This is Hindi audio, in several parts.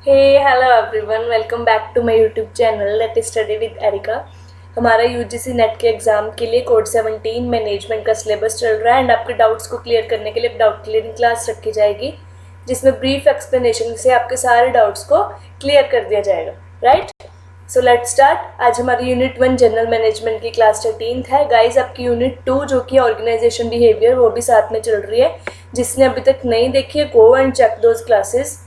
Hey hello everyone, welcome back to my YouTube channel let study with Erica. हमारा यूजीसी नेट के एग्ज़ाम के लिए कोड 17 मैनेजमेंट का सिलेबस चल रहा है एंड आपके डाउट्स को क्लियर करने के लिए डाउट क्लियरिंग क्लास रखी जाएगी, जिसमें ब्रीफ एक्सप्लेनेशन से आपके सारे डाउट्स को क्लियर कर दिया जाएगा। Right, so let's start. आज हमारी यूनिट 1 जनरल मैनेजमेंट की क्लास 13th है। गाइज, आपकी यूनिट 2 जो कि ऑर्गेनाइजेशन बिहेवियर, वो भी साथ में चल रही है। जिसने अभी तक नहीं देखी है, go and check those classes,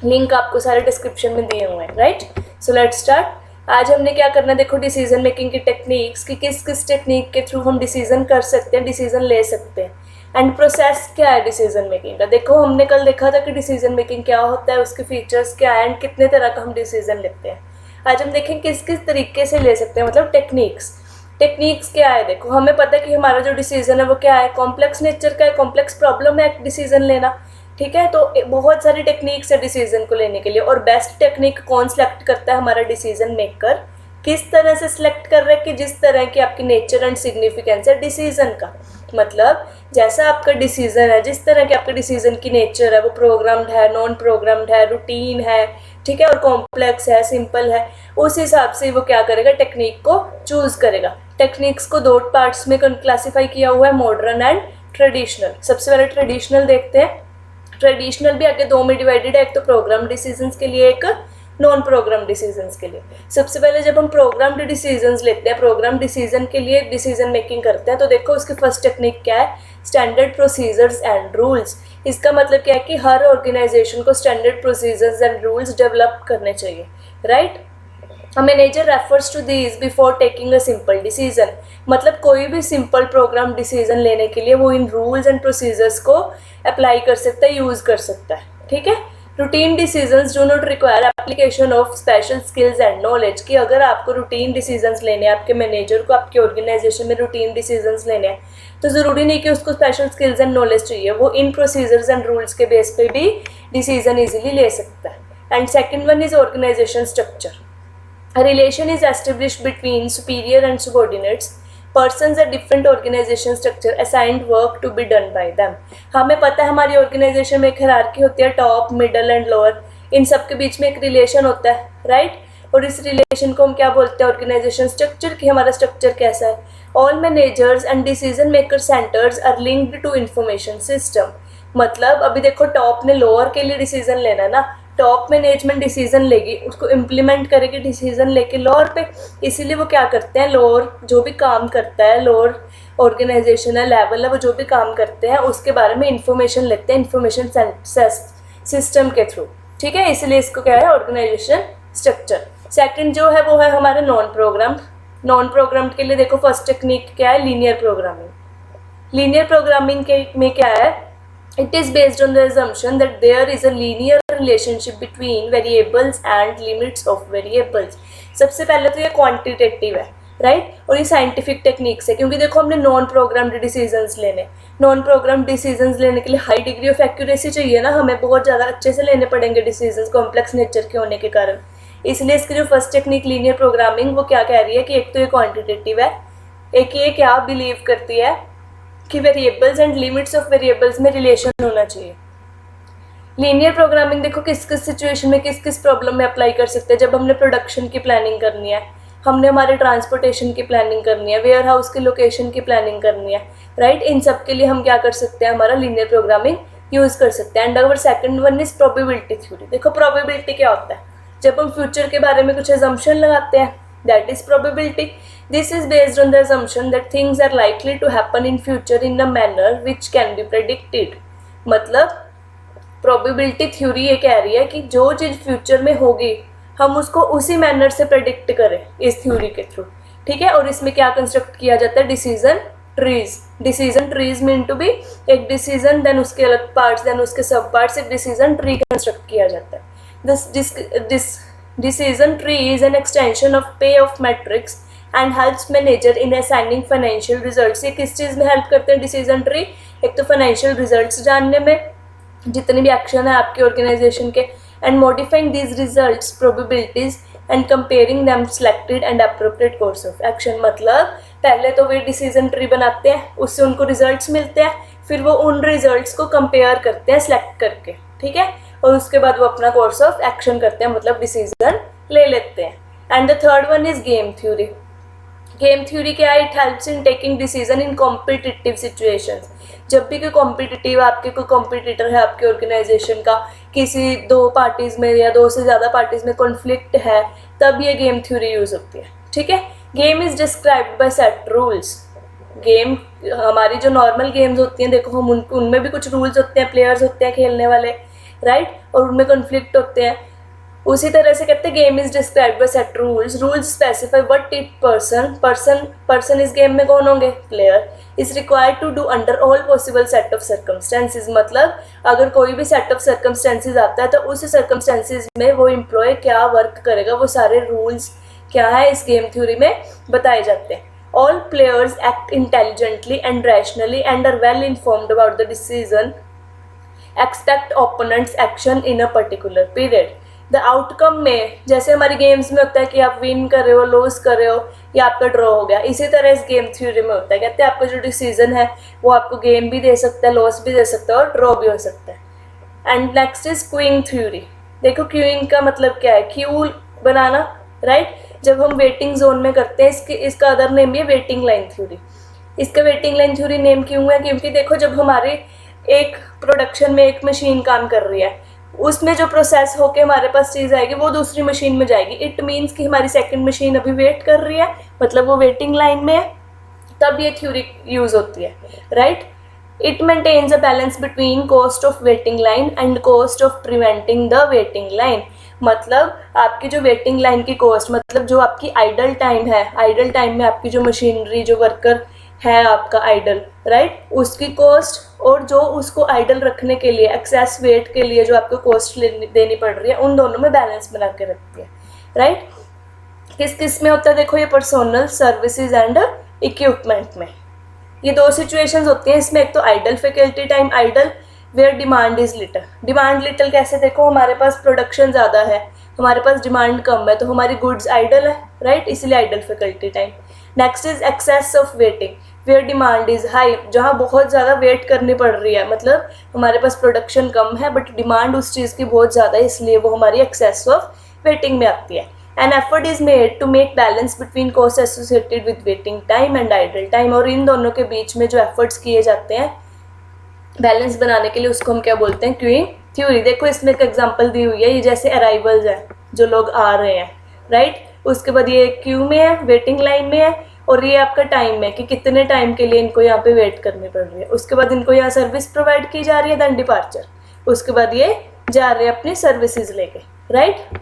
link आपको सारे डिस्क्रिप्शन में दिए हुए हैं। Right, so let's start. आज हमने क्या करना है, देखो डिसीजन मेकिंग की टेक्निक्स कि किस किस टेक्निक के थ्रू हम डिसीजन कर सकते हैं, डिसीजन ले सकते हैं, एंड प्रोसेस क्या है डिसीजन मेकिंग का। देखो हमने कल देखा था कि डिसीजन मेकिंग क्या होता है, उसके फीचर्स क्या है एंड कितने तरह का हम डिसीजन लेते हैं। आज हम देखें किस किस तरीके से ले सकते हैं, मतलब टेक्निक्स क्या है। देखो हमें पता है कि हमारा जो डिसीजन है वो क्या है, कॉम्प्लेक्स नेचर का है, कॉम्प्लेक्स प्रॉब्लम है डिसीजन लेना। ठीक है, तो बहुत सारी टेक्निक्स है डिसीजन को लेने के लिए, और बेस्ट टेक्निक कौन सिलेक्ट करता है, हमारा डिसीजन मेकर किस तरह से सिलेक्ट कर रहा है कि जिस तरह की आपकी नेचर एंड सिग्निफिकेंस है डिसीजन का। मतलब जैसा आपका डिसीजन है, जिस तरह की आपके डिसीजन की नेचर है, वो प्रोग्राम्ड है, नॉन प्रोग्राम्ड है, रूटीन है, ठीक है, और कॉम्प्लेक्स है, सिंपल है, उस हिसाब से वो क्या करेगा, टेक्निक को चूज करेगा। टेक्निक्स को दो पार्ट्स में क्लासीफाई किया हुआ है, मॉडर्न एंड ट्रेडिशनल। सबसे पहले ट्रेडिशनल देखते हैं। ट्रेडिशनल भी आगे दो में डिवाइडेड है, एक तो प्रोग्राम डिसीजंस के लिए, एक नॉन प्रोग्राम डिसीजंस के लिए। सबसे पहले जब हम प्रोग्राम्ड डिसीजंस लेते हैं, प्रोग्राम डिसीजन के लिए डिसीजन मेकिंग करते हैं, तो देखो उसकी फर्स्ट टेक्निक क्या है, स्टैंडर्ड प्रोसीजर्स एंड रूल्स। इसका मतलब क्या है कि हर ऑर्गेनाइजेशन को standard procedures and rules develop करने चाहिए। Right, A manager refers to these before taking a simple decision। मतलब कोई भी सिंपल प्रोग्राम डिसीजन लेने के लिए वो इन रूल्स एंड प्रोसीजर्स को अप्लाई कर सकता है, यूज कर सकता है। ठीक है, routine decisions do not require application of special skills and knowledge. कि अगर आपको रूटीन डिसीजंस लेने हैं, आपके मैनेजर को आपके ऑर्गेनाइजेशन में रूटीन डिसीजंस लेने हैं, तो ज़रूरी नहीं कि उसको स्पेशल स्किल्स एंड नॉलेज चाहिए, वो इन प्रोसीजर्स एंड रूल्स के बेस पे भी डिसीजन ईजिली ले सकता है। And second one is organisation structure. A relation is established between superior and subordinates. Persons are different organization structure assigned work to be done by them। हमें पता है हमारी ऑर्गेनाइजेशन में एक हायरार्की होती है, टॉप, मिडल एंड लोअर, इन सब के बीच में एक रिलेशन होता है। राइट, और इस रिलेशन को हम क्या बोलते हैं, ऑर्गेनाइजेशन स्ट्रक्चर। की हमारा स्ट्रक्चर कैसा है, all managers and decision maker centres are linked to information system. मतलब अभी देखो टॉप ने लोअर के लिए डिसीजन लेना है ना, टॉप मैनेजमेंट डिसीजन लेगी, उसको इम्प्लीमेंट करेगी डिसीजन लेके लोअर पे। इसीलिए वो क्या करते हैं, लोअर जो भी काम करता है, लोअर ऑर्गेनाइजेशन है, लेवल है, वो जो भी काम करते हैं उसके बारे में इंफॉर्मेशन लेते हैं इंफॉर्मेशन सिस्टम के थ्रू। ठीक है, इसलिए इसको क्या है, ऑर्गेनाइजेशन स्ट्रक्चर। सेकंड जो है वो है हमारे नॉन प्रोग्राम। नॉन प्रोग्राम के लिए देखो फर्स्ट टेक्निक क्या है, लीनियर प्रोग्रामिंग। लीनियर प्रोग्रामिंग के में क्या है, it is based on the assumption that there is a linear relationship between variables and limits of variables। सबसे पहले तो ये क्वांटिटेटिव है, राइट, और ये साइंटिफिक टेक्निक्स है, क्योंकि देखो हमने नॉन प्रोग्राम्ड डिसीजंस लेने, नॉन प्रोग्राम डिसीजंस लेने के लिए हाई डिग्री ऑफ एक्यूरेसी चाहिए ना, हमें बहुत ज़्यादा अच्छे से लेने पड़ेंगे डिसीजंस, कॉम्प्लेक्स नेचर के होने के कारण। इसलिए इसकी जो फर्स्ट टेक्निक लीनियर प्रोग्रामिंग, वो क्या कह रही है कि एक तो ये क्वांटिटेटिव है, एक ये क्या बिलीव करती है कि variables and limits of variables में रिलेशन होना चाहिए। लीनियर प्रोग्रामिंग देखो किस किस सिचुएशन में, किस किस प्रॉब्लम में अप्लाई कर सकते हैं। जब हमने प्रोडक्शन की प्लानिंग करनी है, हमने हमारे ट्रांसपोर्टेशन की प्लानिंग करनी है, वेयर हाउस की लोकेशन की प्लानिंग करनी है, राइट, इन सब के लिए हम क्या कर सकते हैं, हमारा लीनियर प्रोग्रामिंग यूज़ कर सकते हैं। And our second one is probability theory. देखो प्रोबेबिलिटी क्या होता है, जब हम फ्यूचर के बारे में कुछ एजम्पशन लगाते हैं, that is probability। This is based on the assumption that things are likely to happen in future in a manner which can be predicted। मतलब probability theory ये कह रही है कि जो चीज़ फ्यूचर में होगी हम उसको उसी मैनर से प्रेडिक्ट करें इस थ्योरी के थ्रू। ठीक है, और इसमें क्या कंस्ट्रक्ट किया जाता है, decision trees. Decision trees mean to be एक डिसीजन, देन उसके अलग पार्ट्स, देन उसके सब पार्ट्स, एक डिसीजन ट्री कंस्ट्रक्ट किया जाता है। This Decision tree is an extension of payoff matrix and helps manager in assigning financial results। ये किस चीज़ में हेल्प करते हैं डिसीजन ट्री, एक तो फाइनेंशियल रिजल्ट्स जानने में, जितने भी एक्शन है आपके ऑर्गेनाइजेशन के, and modifying these results probabilities and comparing them selected and appropriate course of action. मतलब पहले तो वे डिसीजन ट्री बनाते हैं, उससे उनको रिजल्ट्स मिलते हैं, फिर वो उन रिजल्ट्स को कंपेयर करते हैं सिलेक्ट करके। ठीक है, और उसके बाद वो अपना कोर्स ऑफ एक्शन करते हैं, मतलब डिसीजन ले लेते हैं. And the third one is game theory. Game theory क्या है? It helps in taking decision in competitive situations. जब भी कोई कॉम्पिटिटिव, आपके कोई कॉम्पिटिटर है आपके ऑर्गेनाइजेशन का, किसी दो पार्टीज में या दो से ज़्यादा पार्टीज में कॉन्फ्लिक्ट है, तब ये गेम थ्योरी यूज़ होती है. ठीक है. Game is described by set rules. Game, हमारी जो नॉर्मल गेम्स होती हैं, देखो हम उनमें भी कुछ रूल्स होते हैं, प्लेयर्स होते हैं खेलने वाले, राइट, और उनमें कॉन्फ्लिक्ट होते हैं. उसी तरह से कहते हैं game is described by set rules. Rules specify what it person इस गेम में कौन होंगे? Player. Is required to do under all possible set of circumstances. मतलब अगर कोई भी सेट ऑफ सर्कमस्टेंसेज आता है तो उस सर्कमस्टेंसेज में वो एम्प्लॉय क्या वर्क करेगा, वो सारे रूल्स क्या है इस गेम थ्योरी में बताए जाते हैं. All players act intelligently and rationally and are well informed about the decision. Expect opponent's action in a particular period. The outcome में, जैसे हमारी गेम्स में होता है कि आप विन कर रहे हो, लॉस कर रहे हो, या आपका ड्रॉ हो गया, इसी तरह इस गेम थ्योरी में होता है. कहते हैं आपका जो डिसीजन है वो आपको गेम भी दे सकता है, लॉस भी दे सकता है और ड्रॉ भी हो सकता है. And next is queuing theory. देखो क्यूइंग का मतलब क्या है? क्यू बनाना, राइट. जब हम वेटिंग जोन में करते हैं, इसका अदर नेम भी है वेटिंग लाइन थ्योरी. इसका वेटिंग लाइन थ्योरी नेम क्यों है? क्योंकि देखो जब हमारी एक प्रोडक्शन में एक मशीन काम कर रही है, उसमें जो प्रोसेस होके हमारे पास चीज़ आएगी वो दूसरी मशीन में जाएगी. इट मीन्स कि हमारी सेकंड मशीन अभी वेट कर रही है, मतलब वो वेटिंग लाइन में है, तब ये थ्योरी यूज़ होती है, right. It maintains a balance between cost of waiting line and cost of preventing the waiting line. मतलब आपकी जो वेटिंग लाइन की कॉस्ट, मतलब जो आपकी आइडल टाइम है, आइडल टाइम में आपकी जो मशीनरी, जो वर्कर है आपका आइडल, राइट, उसकी कॉस्ट, और जो उसको आइडल रखने के लिए, एक्सेस वेट के लिए जो आपको कॉस्ट देनी पड़ रही है, उन दोनों में बैलेंस बना के रखती है, राइट. किस किस में होता है? देखो ये पर्सनल, सर्विसेज एंड इक्विपमेंट में ये दो सिचुएशंस होती हैं. इसमें एक तो idle faculty time, idle where demand is little. Demand little कैसे? देखो हमारे पास प्रोडक्शन ज़्यादा है, हमारे पास डिमांड कम है, तो हमारी गुड्स आइडल है, राइट, इसलिए idle faculty time. Next is excess of waiting where demand is high. जहाँ बहुत ज़्यादा वेट करनी पड़ रही है, मतलब हमारे पास प्रोडक्शन कम है बट डिमांड उस चीज़ की बहुत ज़्यादा है, इसलिए वो हमारी एक्सेस ऑफ वेटिंग में आती है. An effort is made to make balance between costs associated with waiting time and idle time. और इन दोनों के बीच में जो एफर्ट्स किए जाते हैं बैलेंस बनाने के लिए, उसको हम क्या बोलते हैं? Queuing theory. देखो इसमें एक एग्जांपल दी हुई है, ये जैसे अराइवल्स हैं, जो लोग आ रहे हैं, राइट. उसके बाद ये क्यू में है, वेटिंग लाइन में है, और ये आपका टाइम है कि कितने टाइम के लिए इनको यहाँ पे वेट करनी पड़ रही है. उसके बाद इनको यहाँ सर्विस प्रोवाइड की जा रही है, देन डिपार्चर. उसके बाद ये जा रहे हैं अपनी सर्विसेज लेके, right.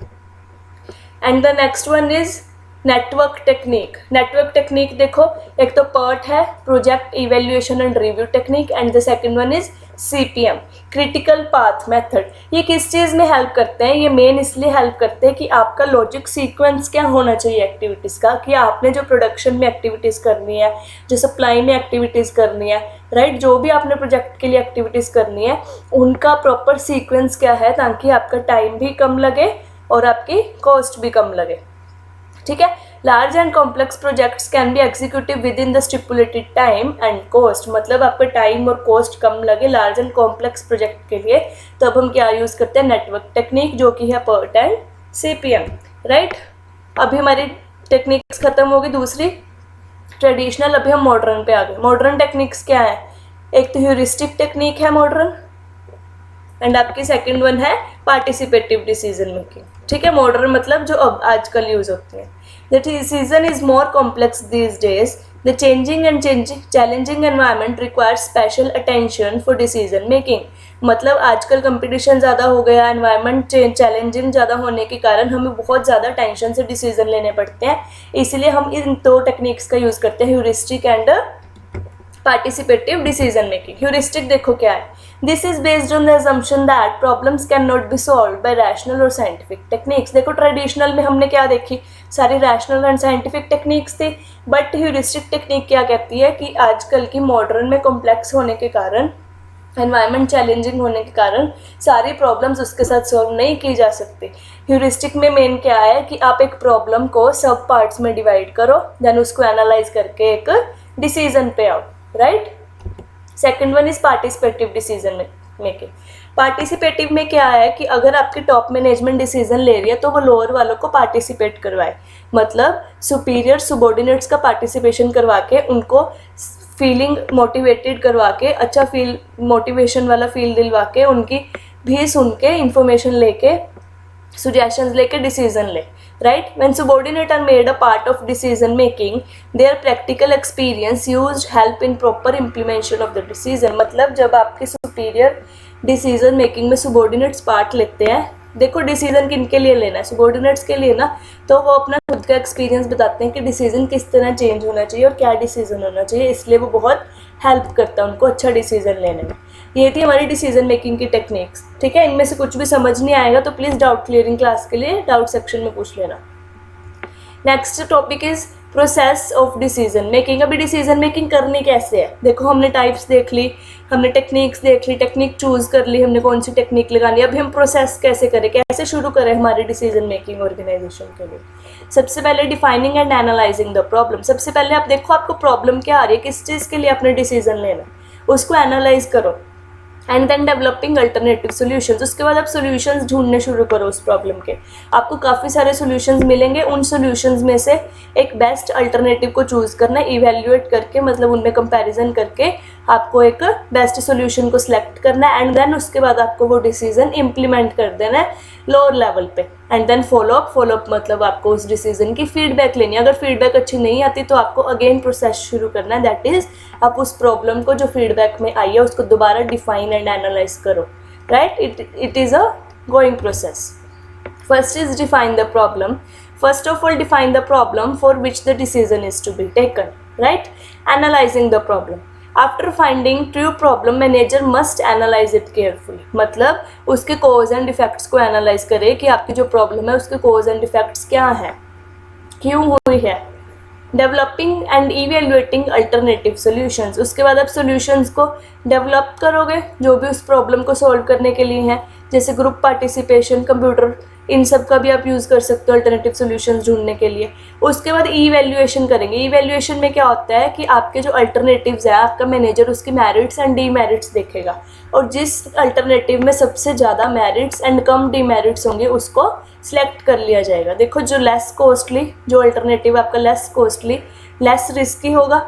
And the next one is network technique. Network technique देखो, एक तो पर्ट है project evaluation and review technique, and the second one is CPM, critical path method. ये किस चीज़ में हेल्प करते हैं? ये मेन इसलिए हेल्प करते हैं कि आपका लॉजिक सीक्वेंस क्या होना चाहिए एक्टिविटीज़ का, कि आपने जो प्रोडक्शन में एक्टिविटीज़ करनी है, जो सप्लाई में एक्टिविटीज़ करनी है, राइट, जो भी आपने प्रोजेक्ट के लिए एक्टिविटीज़ करनी है, उनका प्रॉपर सीक्वेंस क्या है, ताकि आपका टाइम भी कम लगे और आपकी कॉस्ट भी कम लगे. ठीक है. Large and complex projects can be executive with in the stipulated time and cost. मतलब आपका टाइम और कॉस्ट कम लगे लार्ज एंड कॉम्प्लेक्स प्रोजेक्ट के लिए, तो अब हम क्या यूज़ करते हैं? नेटवर्क टेक्निक, जो कि है पर्ट एंड CPM, राइट. अभी हमारी टेक्निक्स खत्म होगी, दूसरी ट्रेडिशनल. अभी हम मॉडर्न पे आ गए. मॉडर्न टेक्निक्स क्या है? एक तो ह्यूरिस्टिक टेक्निक है मॉडर्न, एंड आपकी सेकंड वन है पार्टिसिपेटिव डिसीजन मेकिंग. ठीक है. मॉडर्न मतलब जो अब आजकल यूज़ होती है. The decision is more complex these days. The changing and challenging environment requires special attention for decision making. मतलब आजकल कंपटीशन ज़्यादा हो गया, एनवायरनमेंट चैलेंजिंग ज़्यादा होने के कारण हमें बहुत ज़्यादा टेंशन से डिसीजन लेने पड़ते हैं. इसलिए हम इन दो टेक्निक्स का यूज़ करते हैं, heuristic and participative decision making. Heuristic देखो क्या है? This is based on the assumption that problems can not be solve by rational और साइंटिफिक टेक्निक्स. देखो ट्रेडिशनल में हमने क्या देखी? सारी रैशनल एंड साइंटिफिक टेक्निक्स थी, बट ह्यूरिस्टिक टेक्निक क्या कहती है कि आजकल की मॉडर्न में कॉम्प्लेक्स होने के कारण, एनवायरनमेंट चैलेंजिंग होने के कारण सारी प्रॉब्लम्स उसके साथ सॉल्व नहीं की जा सकती. ह्यूरिस्टिक में मेन क्या है कि आप एक प्रॉब्लम को सब पार्ट्स में डिवाइड करो, देन उसको एनालाइज करके एक डिसीजन पे आओ, right. Second one is participative decision making. Participative में क्या है कि अगर आपकी टॉप मैनेजमेंट डिसीजन ले रही है तो वो लोअर वालों को पार्टिसिपेट करवाए, मतलब सुपीरियर सुबॉर्डिनेट्स का पार्टिसिपेशन करवा के उनको फीलिंग मोटिवेटेड करवा के, अच्छा फील मोटिवेशन वाला फील दिलवा के, उनकी भी सुन के इंफॉर्मेशन लेके suggestions लेके डिसीजन ले, right. When subordinate are made a part of decision making, their practical experience used help in proper implementation of the decision। मतलब जब आपके सुपीरियर डिसीजन मेकिंग में subordinates पार्ट लेते हैं, देखो डिसीजन किनके लिए लेना है, subordinates के लिए ना, तो वो अपना खुद का एक्सपीरियंस बताते हैं कि डिसीजन किस तरह चेंज होना चाहिए और क्या डिसीजन होना चाहिए, इसलिए वो बहुत हेल्प करता है उनको अच्छा डिसीजन लेने में। ये थी हमारी डिसीजन मेकिंग की टेक्निक्स, ठीक है। इनमें से कुछ भी समझ नहीं आएगा तो प्लीज़ डाउट क्लियरिंग क्लास के लिए डाउट सेक्शन में पूछ लेना। Next topic is process of decision making. अभी डिसीजन मेकिंग करनी कैसे है, देखो हमने टाइप्स देख ली, हमने टेक्निक्स देख ली, टेक्निक चूज कर ली हमने कौन सी टेक्निक लगानी है। अभी हम प्रोसेस कैसे करें, कैसे शुरू करें हमारी डिसीजन मेकिंग ऑर्गेनाइजेशन के लिए। सबसे पहले defining and analysing the problem. सबसे पहले आप देखो आपको प्रॉब्लम क्या आ रही है, किस चीज़ के लिए आपने डिसीजन लेना, उसको एनालाइज करो। And then developing alternative solutions. उसके बाद आप सोल्यूशंस ढूंढने शुरू करो उस प्रॉब्लम के। आपको काफ़ी सारे सोल्यूशंस मिलेंगे, उन सोल्यूशंस में से एक बेस्ट अल्टरनेटिव को चूज़ करना, इवेल्युएट करके, मतलब उनमें कंपैरिजन करके आपको एक बेस्ट सोल्यूशन को सिलेक्ट करना है। एंड देन उसके बाद आपको वो डिसीजन इम्प्लीमेंट कर देना है लोअर लेवल पे। एंड देन फॉलोअप मतलब आपको उस डिसीजन की फीडबैक लेनी है। अगर फीडबैक अच्छी नहीं आती तो आपको अगेन प्रोसेस शुरू करना है, दैट इज़ आप उस प्रॉब्लम को जो फीडबैक में आई है उसको दोबारा डिफाइन एंड एनालाइज करो, right. It is a going process. First is define the problem. First of all define the problem for which the decision is to be taken, right. Analysing the problem. After finding true problem manager must analyse it carefully, मतलब उसके कोज एंड इफेक्ट्स को एनालाइज करे कि आपकी जो प्रॉब्लम है उसके कोज एंड इफेक्ट्स क्या हैं, क्यों हुई है। Developing and evaluating alternative solutions. उसके बाद आप सॉल्यूशंस को डेवलप करोगे जो भी उस प्रॉब्लम को सॉल्व करने के लिए हैं, जैसे ग्रुप पार्टिसिपेशन, कंप्यूटर, इन सब का भी आप यूज़ कर सकते हो अल्टरनेटिव सॉल्यूशंस ढूंढने के लिए। उसके बाद इवैल्यूएशन करेंगे। इवैल्यूएशन में क्या होता है कि आपके जो अल्टरनेटिव्स है, आपका मैनेजर उसकी मेरिट्स एंड डीमेरिट्स देखेगा, और जिस अल्टरनेटिव में सबसे ज़्यादा मेरिट्स एंड कम डीमेरिट्स होंगे उसको सिलेक्ट कर लिया जाएगा। देखो जो लेस कॉस्टली, जो अल्टरनेटिव आपका लेस कॉस्टली, लेस रिस्की होगा,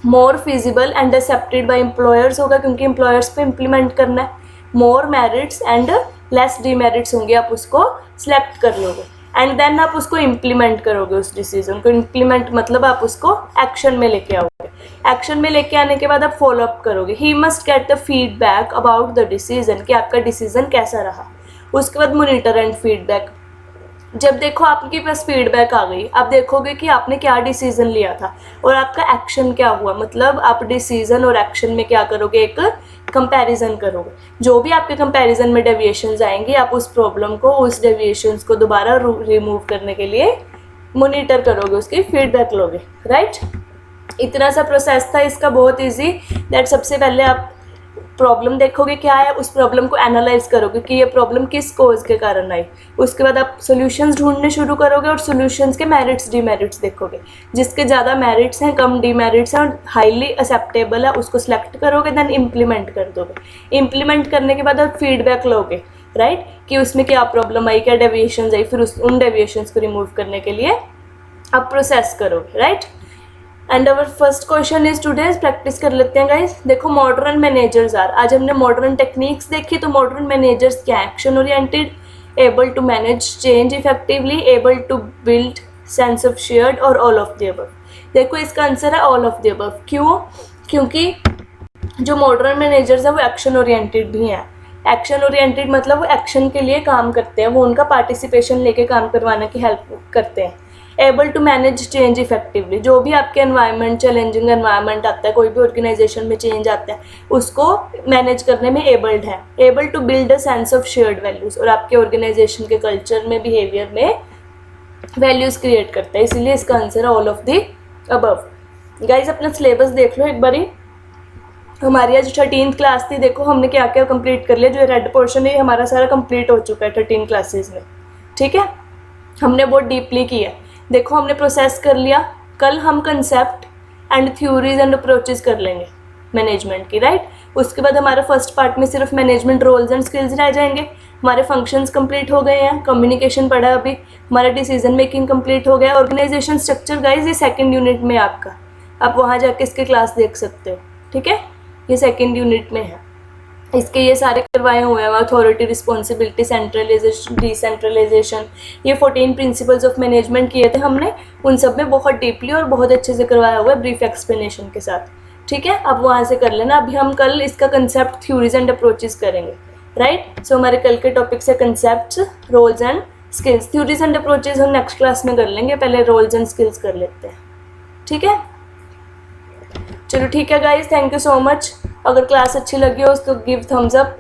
more feasible and accepted by employers होगा क्योंकि एम्प्लॉयर्स पे इम्प्लीमेंट करना है, more merits and less demerits होंगे, आप उसको सिलेक्ट कर लोगे। एंड देन आप उसको इम्प्लीमेंट करोगे, उस डिसीजन को। इम्प्लीमेंट मतलब आप उसको एक्शन में लेके आओगे। एक्शन में लेके आने के बाद आप फॉलोअप करोगे। He must get the feedback about the decision, कि आपका डिसीजन कैसा रहा। उसके बाद मॉनिटर एंड फीडबैक। जब देखो आपके पास फीडबैक आ गई, आप देखोगे कि आपने क्या डिसीजन लिया था और आपका एक्शन क्या हुआ, मतलब आप डिसीजन और एक्शन में क्या करोगे, एक कंपैरिजन करोगे। जो भी आपके कंपैरिजन में डेविएशंस आएंगी, आप उस प्रॉब्लम को, उस डेविएशंस को दोबारा रिमूव करने के लिए मॉनिटर करोगे, उसकी फीडबैक लोगे, राइट। इतना सा प्रोसेस था इसका, बहुत ईजी। दैट सबसे पहले आप प्रॉब्लम देखोगे क्या है, उस प्रॉब्लम को एनालाइज करोगे कि ये प्रॉब्लम किस कोज के कारण आई। उसके बाद आप सॉल्यूशंस ढूंढने शुरू करोगे और सॉल्यूशंस के मेरिट्स डीमेरिट्स देखोगे। जिसके ज़्यादा मेरिट्स हैं, कम डीमेरिट्स हैं और हाईली एक्सेप्टेबल है, उसको सिलेक्ट करोगे, देन इम्प्लीमेंट कर दोगे। इम्प्लीमेंट करने के बाद आप फीडबैक लोगे, राइट, कि उसमें क्या प्रॉब्लम आई, क्या डेविएशंस आई, फिर उन डेविएशंस को रिमूव करने के लिए आप प्रोसेस करोगे, right. And our first question is today's, practice कर लेते हैं गाइज। देखो मॉडर्न मैनेजर्स आर, आज हमने मॉडर्न टेक्निक्स देखी, तो मॉडर्न मैनेजर्स क्या, action oriented, able to manage change effectively, able to build sense of shared, और ऑल ऑफ द अबव। देखो इसका आंसर है ऑल ऑफ द अबव। क्यों? क्योंकि जो मॉडर्न मैनेजर्स है वो एक्शन ओरिएंटेड भी हैं। एक्शन ओरिएंटेड मतलब वो एक्शन के लिए काम करते हैं, वो उनका पार्टिसिपेशन लेके काम करवाने की हेल्प करते हैं। Able to manage change effectively, जो भी आपके एनवायरनमेंट, चैलेंजिंग एनवायरनमेंट आता है, कोई भी ऑर्गेनाइजेशन में चेंज आता है, उसको मैनेज करने में एबल्ड है। Able to build a sense of shared values, और आपके ऑर्गेनाइजेशन के कल्चर में, बिहेवियर में वैल्यूज़ क्रिएट करता है, इसीलिए इसका आंसर है all of the above. Guys अपना सिलेबस देख लो एक बारी। हमारी आज 13th क्लास थी, देखो हमने क्या क्या कंप्लीट कर लिया। जो रेड पोर्शन है हमारा सारा कंप्लीट हो चुका है 13 क्लासेस में, ठीक है। हमने बहुत डीपली किया। देखो हमने प्रोसेस कर लिया। कल हम concept and theories and approaches कर लेंगे, मैनेजमेंट की, राइट। उसके बाद हमारा फर्स्ट पार्ट में सिर्फ मैनेजमेंट रोल्स एंड स्किल्स रह जाएंगे। हमारे फंक्शंस कंप्लीट हो गए हैं, कम्युनिकेशन पढ़ा अभी, हमारा डिसीजन मेकिंग कंप्लीट हो गया। ऑर्गेनाइजेशन स्ट्रक्चर गाइज ये सेकंड यूनिट में आपका, आप वहाँ जाके इसके क्लास देख सकते हो, ठीक है। ये सेकंड यूनिट में है, इसके ये सारे करवाए हुए हैं, अथॉरिटी, रिस्पॉन्सिबिलिटी, सेंट्रलाइजेशन, डिसेंट्रलाइजेशन, ये 14 प्रिंसिपल्स ऑफ मैनेजमेंट किए थे हमने, उन सब में बहुत डीपली और बहुत अच्छे से करवाया हुआ है ब्रीफ एक्सप्लेनेशन के साथ, ठीक है। अब वहाँ से कर लेना। अभी हम कल इसका कंसेप्ट, थ्योरीज एंड अप्रोचेस करेंगे, राइट। सो हमारे कल के टॉपिक्स है concept, roles and skills. Theories and approaches हम नेक्स्ट क्लास में कर लेंगे, पहले रोल्स एंड स्किल्स कर लेते हैं, ठीक है। चलो ठीक है guys, thank you so much. अगर क्लास अच्छी लगी हो तो give thumbs up,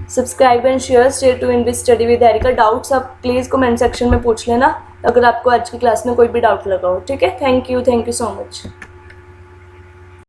subscribe and share, stay tuned with study with Erica. Doubts आप प्लीज़ कमेंट सेक्शन में पूछ लेना अगर आपको आज की क्लास में कोई भी डाउट लगा हो, ठीक है। Thank you so much.